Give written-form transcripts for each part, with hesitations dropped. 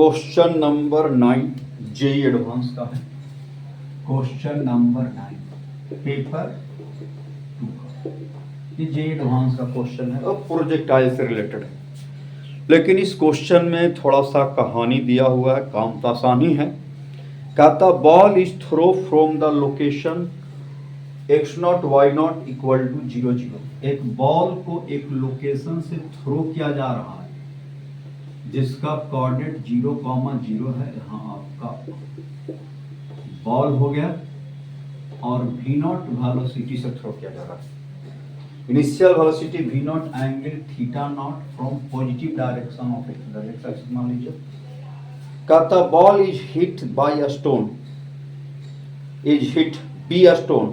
Question number 9 JEE advance का है। Question number 9 paper 2 का, ये जेई एडवांस का क्वेश्चन है और प्रोजेक्टाइल से रिलेटेड है। लेकिन इस क्वेश्चन में थोड़ा सा कहानी दिया हुआ है, काम तो आसानी है। कहता ball is throw from the location x0 y0 equal to 0 0। एक बॉल को एक लोकेशन से थ्रो किया जा रहा है जिसका कोऑर्डिनेट 0,0 है। यहाँ आपका बॉल हो गया और v0 वेलोसिटी से थ्रो किया जा रहा है। Initial velocity v0 angle theta not from positive direction of x axis मान लीजिए। कहता ball is hit by a stone, is hit be a stone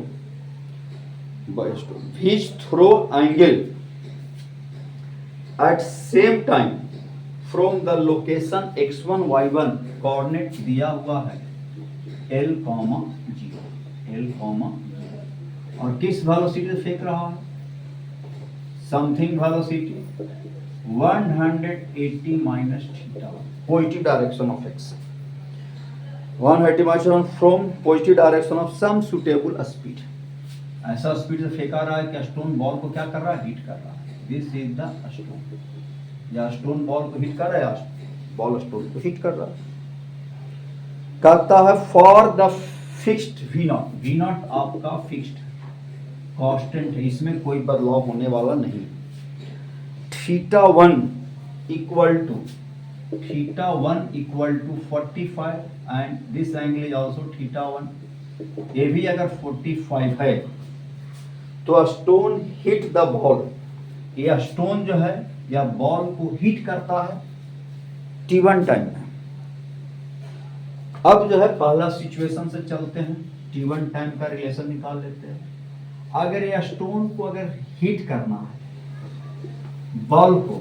by stone which throw angle at same time from the location x1 y1 coordinate दिया हुआ है l, 0 और किस velocity से फेंक रहा है? Something velocity 180 minus theta, positive direction of x, 180 minus from positive direction of some suitable speed. ऐसा स्पीड से फेंका रहा है कि स्टोन बॉल को क्या कर रहा है? हिट कर रहा है। दिस इज द स्टोन, या स्टोन बॉल को हिट कर रहा है या बॉल स्टोन को हिट कर रहा है। कहता है फॉर द फिक्स्ड v0 आपका फिक्स्ड कांस्टेंट है, इसमें कोई बदलाव होने वाला नहीं। Theta 1 equal to 45 and this angle is also theta 1। ये भी अगर 45 है तो स्टोन हिट द बॉल, ये स्टोन जो है या बॉल को हिट करता है t1 टाइम में। अब जो है पहला सिचुएशन से चलते हैं, t1 टाइम का रिलेशन निकाल लेते हैं। अगर ये स्टोन को अगर हिट करना है बॉल को,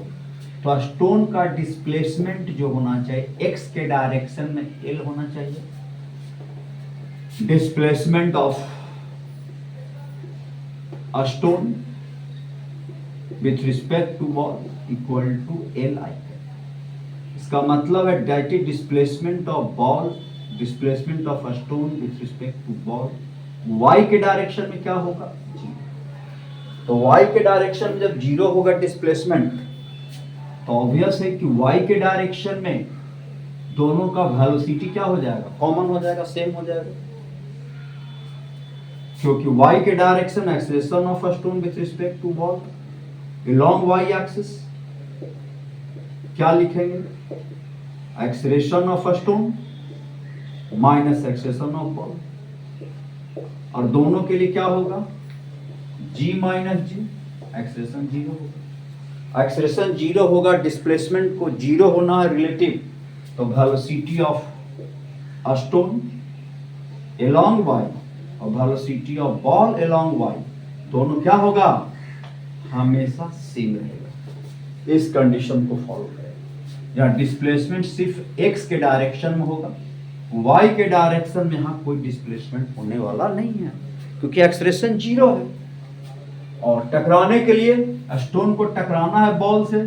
तो स्टोन का डिस्प्लेसमेंट जो होना चाहिए x के डायरेक्शन में l होना चाहिए। Displacement of a stone with respect to ball equal to Li। इसका मतलब है direct displacement of ball, displacement of a stone with respect to ball y के डायरेक्शन में क्या होगा? 0। तो y के डायरेक्शन में जब 0 होगा डिस्प्लेसमेंट, तो ऑब्वियस है कि y के डायरेक्शन में दोनों का वेलोसिटी क्या हो जाएगा? कॉमन हो जाएगा, सेम हो जाएगा, क्योंकि y के direction acceleration of a stone with respect to ball along y axis क्या लिखेंगे? Acceleration of a stone minus acceleration of ball, और दोनों के लिए क्या होगा? g माइनस g, एक्सेलरेशन 0 होगा। एक्सेलरेशन 0 होगा, डिस्प्लेसमेंट को 0 होना है रिलेटिव, तो velocity of a stone along y और velocity of ball along y दोनों क्या होगा? हमेशा सेम रहेगा। इस कंडीशन को फॉलो करेगा। या डिस्प्लेसमेंट सिर्फ x के डायरेक्शन में होगा, y के डायरेक्शन में यहाँ कोई डिस्प्लेसमेंट होने वाला नहीं है क्योंकि एक्सेलरेशन 0 है। और टकराने के लिए स्टोन को टकराना है बॉल से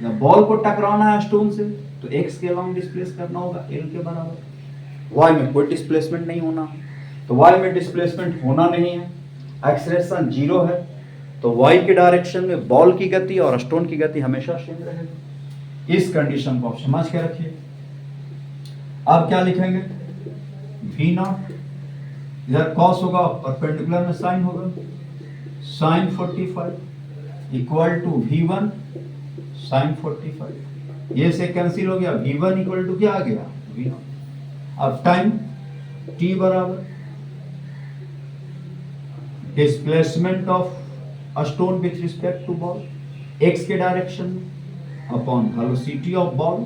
या बॉल को टकराना है स्टोन से, तो x के अलाउंग डिस्प्लेस करना होगा l के बराबर। y में कोई डिस्प्लेसमेंट नहीं होना, तो y में डिस्प्लेसमेंट होना नहीं है, एक्सेलरेशन 0 है, तो y के डायरेक्शन में बॉल की गति और स्टोन की गति हमेशा सेम रहेगी। इस कंडीशन को आप समझ के रखिए। अब क्या लिखेंगे? v0 इधर cos होगा, परपेंडिकुलर में साइन होगा, sign 45 equal to v1 sign 45, ये से कैंसिल हो गया, v1 इक्वल टू क्या आ गया? v0। अब टाइम t बराबर displacement of a stone with respect to ball x के डायरेक्शन में upon velocity of ball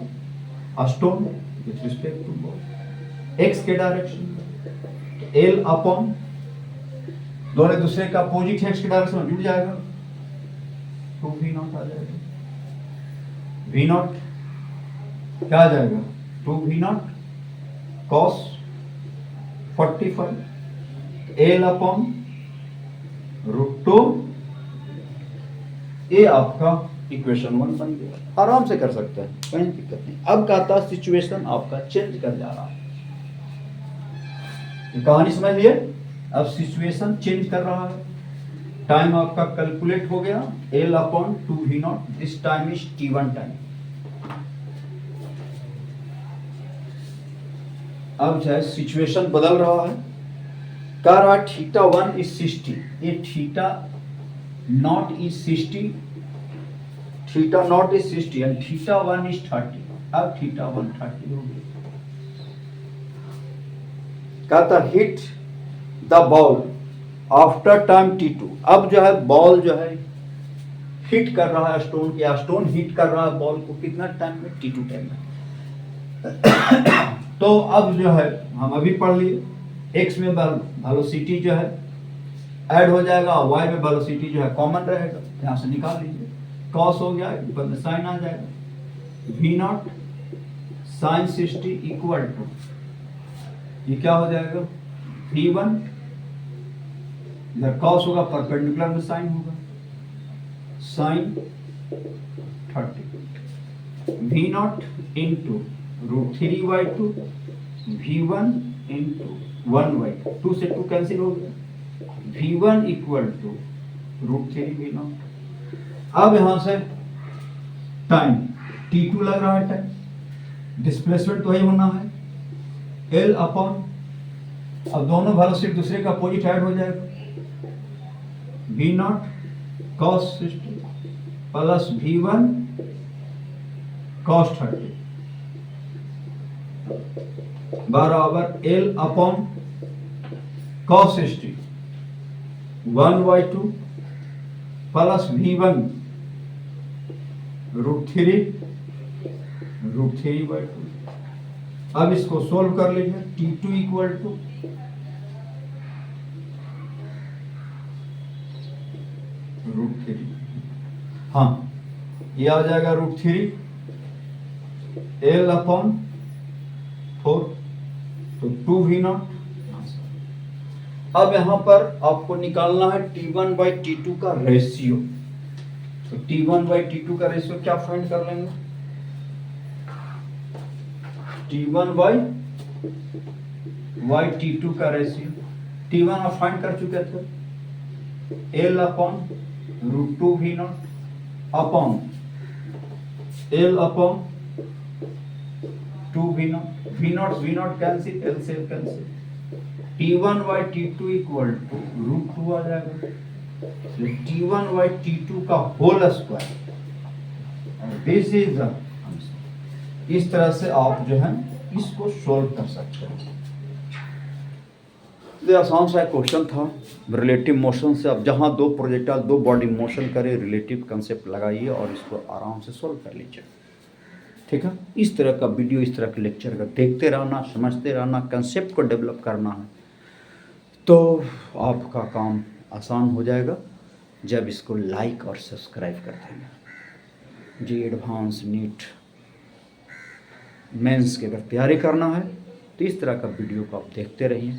a stone with respect to ball x के डायरेक्शन में, l अपॉन दोनों दूसरे का अपोजिट x के डायरेक्शन में जुड़ जाएगा, तो v0 आ जाएगा। v0 क्या आ जाएगा? 2v0 cos 45 l अपॉन √2, ये आपका इक्वेशन 1 बन गया। आराम से कर सकते हैं, कोई दिक्कत नहीं। अब कहता है सिचुएशन आपका चेंज कर जा रहा है, ये कहानी समझ लिए। अब सिचुएशन चेंज कर रहा है, टाइम आपका कैलकुलेट हो गया L/2V0, this time is T1 time. अब जो है सिचुएशन बदल रहा है, कह रहा है θ1 इज 60, ये θ0 इज 60, θ0 इज 60 एंड θ1 इज 30। अब θ1 30 हो गया। कहता hit the ball after time T2। अब जो है बॉल जो है हिट कर रहा है स्टोन के, स्टोन हिट कर रहा है बॉल को कितना टाइम में, T2 टाइम में। तो अब जो है हम अभी पढ़ लिए, x में वेलोसिटी जो है ऐड हो जाएगा, y में वेलोसिटी जो है कॉमन रहेगा, यहाँ से निकाल लीजिए, cos हो गया, ऊपर में साइन आ जाएगा, V0 साइन 60 इक्वल टू, ये क्या हो जाएगा, V1 इधर cos होगा, परपेंडिकुलर में साइन होगा, sign 30, V0 into √3/2, V1 into 1/2, 2 से 2 कैंसिल हो गया, V1 इक्वल टू √3V0। अब यहां से टाइम T2 लग रहा है, टाइम डिस्प्लेसमेंट तो वही होना है L अपॉन, अब दोनों वेलोसिटी दूसरे का अपोजिट ऐड हो जाएगा, V0 cos 60 plus V1 cos 30 बराबर L upon cos 60 1/2 plus V1 √3/2। अब इसको सोल्व कर लीजिए, T2 इक्वल टू √3, हाँ ये आ जाएगा √3 L अपॉन 4, तो 2V0। अब यहां पर आपको निकालना है T1/T2 का रेशियो, तो T1/T2 का रेशियो क्या फाइंड कर लेंगे, T1/T2 का रेशियो, T1 आप फाइंड कर चुके थे, L upon √2V0 upon L upon 2V0, V0 cancel, L से कैंसिल, T1/T2 इक्वल टू √2 आ जाएगा, तो T1/T2 का whole square, this is the, इस तरह से आप जो है इसको सोल्व कर सकते हैं। ये आसान सा क्वेश्चन था रिलेटिव मोशन से। अब जहां दो प्रोजेक्टाइल दो बॉडी मोशन करे, रिलेटिव कंसेप्ट लगाइए और इसको आराम से सोल्व कर लीजिए, ठीक है। इस तरह का वीडियो, इस तरह के लेक्चर का देखते रहना, समझते रहना, कंसेप्ट को डेवलप करना है, तो आपका काम आसान हो जाएगा जब इसको लाइक और सब्सक्राइब कर देंगे। जी एडवांस नीट मेंस की अगर तैयारी करना है तो इस तरह का वीडियो को आप देखते रहिए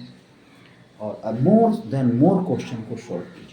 और मोर देन मोर क्वेश्चन को सॉल्व कीजिए।